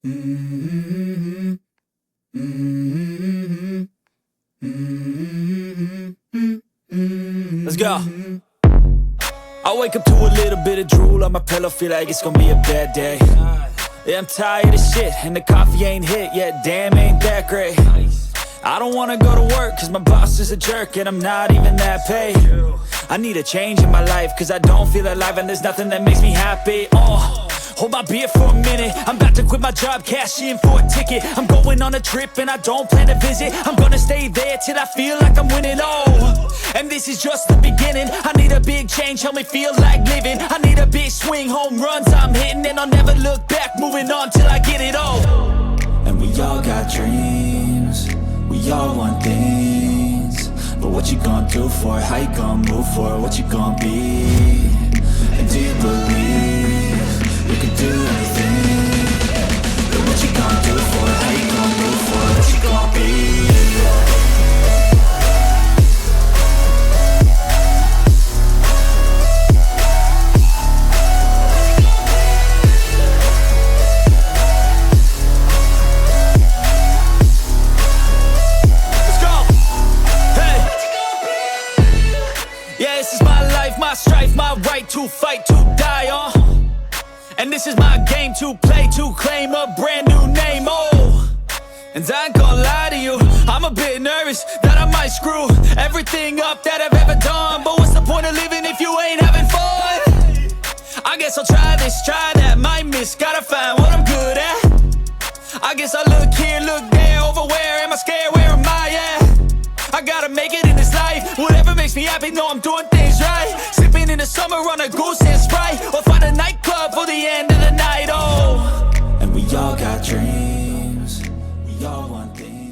Mm-hmm. Mm-hmm. Mm-hmm. Let's go. I wake up to a little bit of drool on my pillow, feel like it's gonna be a bad day. Yeah, I'm tired of shit, and the coffee ain't hit yet, damn, ain't that great. I don't wanna go to work, cause my boss is a jerk, and I'm not even that paid. I need a change in my life, cause I don't feel alive, and there's nothing that makes me happy. Hold my beer for a minute, I'm about to quit my job, cash in for a ticket. I'm going on a trip and I don't plan to visit. I'm gonna stay there till I feel like I'm winning, and this is just the beginning. I need a big change, help me feel like living. I need a big swing, home runs I'm hitting, and I'll never look back, moving on till I get it all. And we all got dreams, we all want things, but what you gonna do for it? How you gonna move for it? What you gonna be? And do you believe you can do anything? But what you gonna do for it? How you gonna move for it? What you gonna be? My strife, my right to fight, to die on. And this is my game to play, to claim a brand new name, And I ain't gonna lie to you, I'm a bit nervous that I might screw everything up that I've ever done. But what's the point of living if you ain't having fun? I guess I'll try this, try that, might miss, gotta find what I'm good at. I guess I look here, look there, over where am I scared, where am I at? I gotta make it in this life, whatever makes me happy, know I'm doing things right. Sipping in the summer on a Goose and Sprite, or find a nightclub for the end of the night, And we all got dreams, we all want things.